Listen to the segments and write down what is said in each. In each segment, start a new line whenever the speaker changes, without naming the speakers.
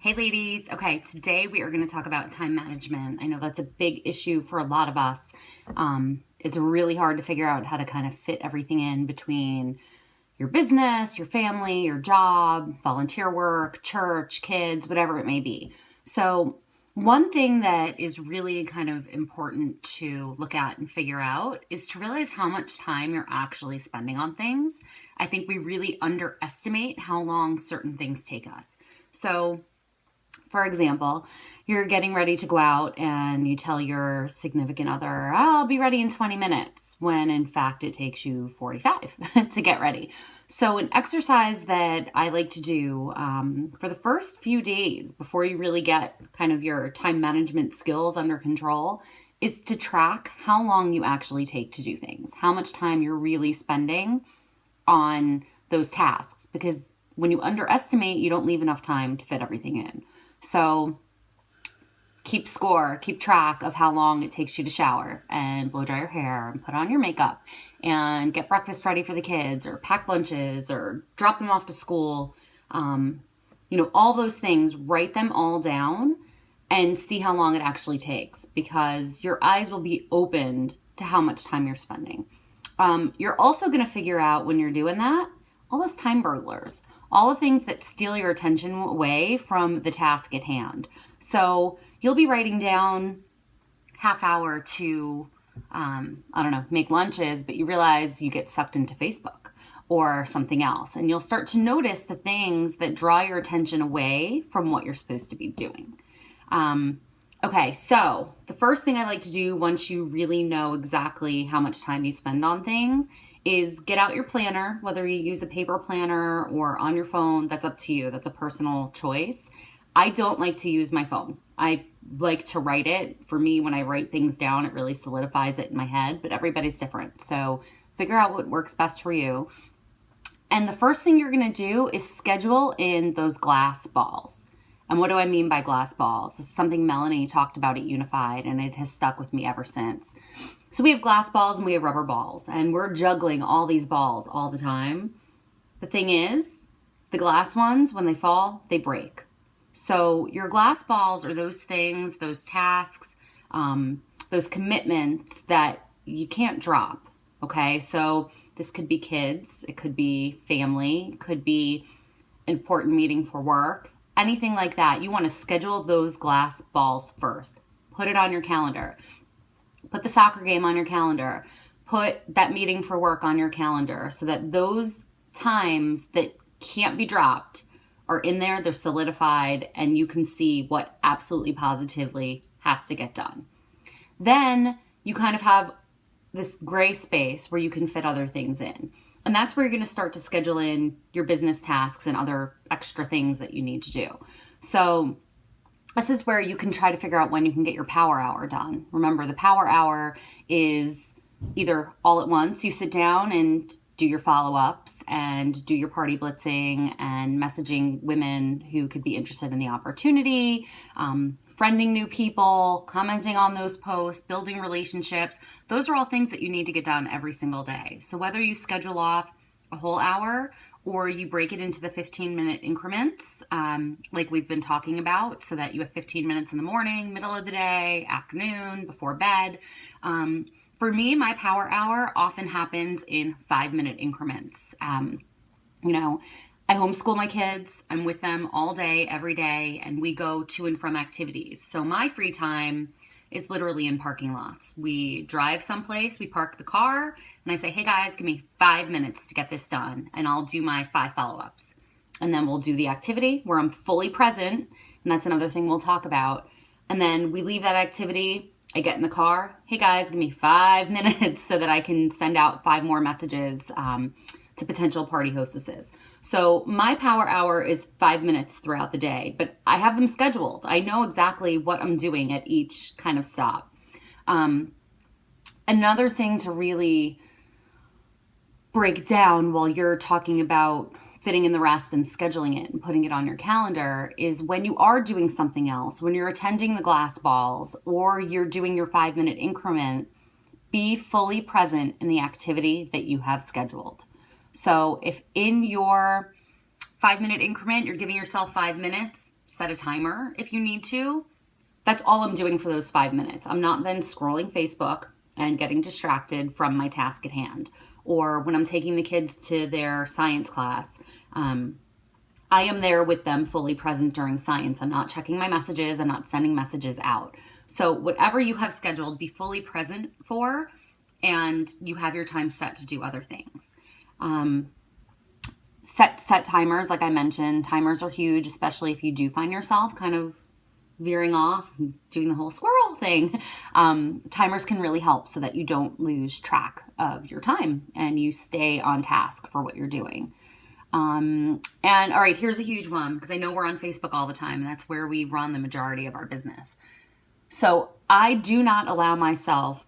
Hey ladies, okay, today we are going to talk about time management. I know that's a big issue for a lot of us. It's really hard to figure out how to kind of fit everything in between your business, your family, your job, volunteer work, church, kids, whatever it may be. So, one thing that is really kind of important to look at and figure out is to realize how much time you're actually spending on things. I think we really underestimate how long certain things take us. So, for example, you're getting ready to go out and you tell your significant other, I'll be ready in 20 minutes, when in fact it takes you 45 to get ready. So, an exercise that I like to do for the first few days before you really get kind of your time management skills under control is to track how long you actually take to do things, how much time you're really spending on those tasks. Because when you underestimate, you don't leave enough time to fit everything in. So keep score, keep track of how long it takes you to shower and blow dry your hair and put on your makeup and get breakfast ready for the kids or pack lunches or drop them off to school. All those things, write them all down and see how long it actually takes, because your eyes will be opened to how much time you're spending. You're also going to figure out when you're doing that, all those time burglars, all the things that steal your attention away from the task at hand. So you'll be writing down half hour to, make lunches, but you realize you get sucked into Facebook or something else. And you'll start to notice the things that draw your attention away from what you're supposed to be doing. Okay, so the first thing I like to do once you really know exactly how much time you spend on things is get out your planner, whether you use a paper planner or on your phone. That's up to you. That's a personal choice. I don't like to use my phone. I like to write it. For me, when I write things down, it really solidifies it in my head, but everybody's different. So figure out what works best for you. And the first thing you're going to do is schedule in those glass balls. And what do I mean by glass balls? This is something Melanie talked about at Unified, and it has stuck with me ever since. So we have glass balls and we have rubber balls, and we're juggling all these balls all the time. The thing is, the glass ones, when they fall, they break. So your glass balls are those things, those tasks, those commitments that you can't drop, okay? So this could be kids, it could be family, it could be an important meeting for work. Anything like that, you want to schedule those glass balls first. Put it on your calendar. Put the soccer game on your calendar. Put that meeting for work on your calendar so that those times that can't be dropped are in there, they're solidified, and you can see what absolutely positively has to get done. Then you kind of have this gray space where you can fit other things in. And that's where you're going to start to schedule in your business tasks and other extra things that you need to do. So this is where you can try to figure out when you can get your power hour done. Remember, the power hour is either all at once, you sit down and do your follow-ups and do your party blitzing and messaging women who could be interested in the opportunity, friending new people, commenting on those posts, building relationships. Those are all things that you need to get done every single day. So whether you schedule off a whole hour or you break it into the 15-minute increments, like we've been talking about, so that you have 15 minutes in the morning, middle of the day, afternoon, before bed. For me, my power hour often happens in 5-minute increments. I homeschool my kids. I'm with them all day, every day, and we go to and from activities. So my free time is literally in parking lots. We drive someplace, we park the car, and I say, hey guys, give me 5 minutes to get this done, and I'll do my 5 follow-ups. And then we'll do the activity where I'm fully present, and that's another thing we'll talk about. And then we leave that activity, I get in the car, hey guys, give me 5 minutes so that I can send out 5 more messages to potential party hostesses. So my power hour is 5 minutes throughout the day, but I have them scheduled. I know exactly what I'm doing at each kind of stop. Another thing to really break down while you're talking about fitting in the rest and scheduling it and putting it on your calendar is when you are doing something else, when you're attending the glass balls or you're doing your 5-minute increment, be fully present in the activity that you have scheduled. So if in your 5-minute increment, you're giving yourself 5 minutes, set a timer if you need to. That's all I'm doing for those 5 minutes. I'm not then scrolling Facebook and getting distracted from my task at hand. Or when I'm taking the kids to their science class, I am there with them fully present during science. I'm not checking my messages. I'm not sending messages out. So whatever you have scheduled, be fully present for, and you have your time set to do other things. Set timers, like I mentioned. Timers are huge, especially if you do find yourself kind of veering off, doing the whole squirrel thing. Timers can really help so that you don't lose track of your time and you stay on task for what you're doing. And all right, here's a huge one, because I know we're on Facebook all the time, and that's where we run the majority of our business. So I do not allow myself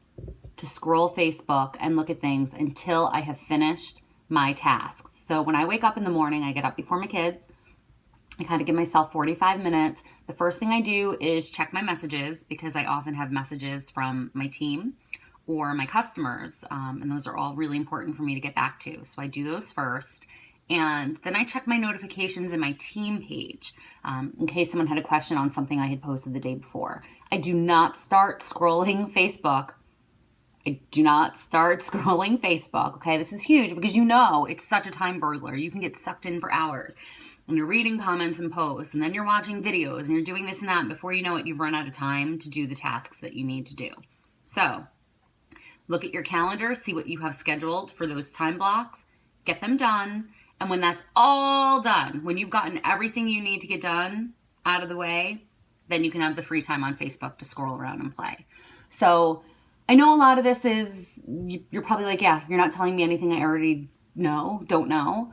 to scroll Facebook and look at things until I have finished my tasks. So when I wake up in the morning, I get up before my kids. I kind of give myself 45 minutes. The first thing I do is check my messages, because I often have messages from my team or my customers, and those are all really important for me to get back to. So I do those first. And then I check my notifications in my team page in case someone had a question on something I had posted the day before. I do not start scrolling Facebook. Okay, this is huge, because it's such a time burglar. You can get sucked in for hours. And you're reading comments and posts, and then you're watching videos, and you're doing this and that. And before you know it, you've run out of time to do the tasks that you need to do. So look at your calendar, see what you have scheduled for those time blocks, get them done. And when that's all done, when you've gotten everything you need to get done out of the way, then you can have the free time on Facebook to scroll around and play. So I know a lot of this is, you're probably like, yeah, you're not telling me anything I already don't know.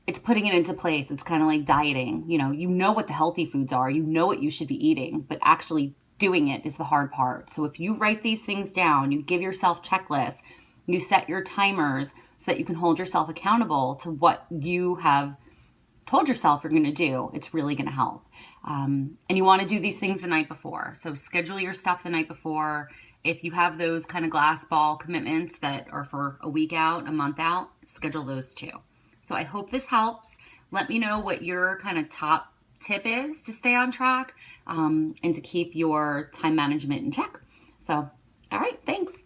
It's putting it into place. It's kind of like dieting. You know what the healthy foods are. You know what you should be eating, but actually doing it is the hard part. So if you write these things down, you give yourself checklists, you set your timers so that you can hold yourself accountable to what you have told yourself you're going to do, it's really going to help. And you want to do these things the night before. So schedule your stuff the night before. If you have those kind of glass ball commitments that are for a week out, a month out, schedule those too. So I hope this helps. Let me know what your kind of top tip is to stay on track and to keep your time management in check. So, all right, thanks.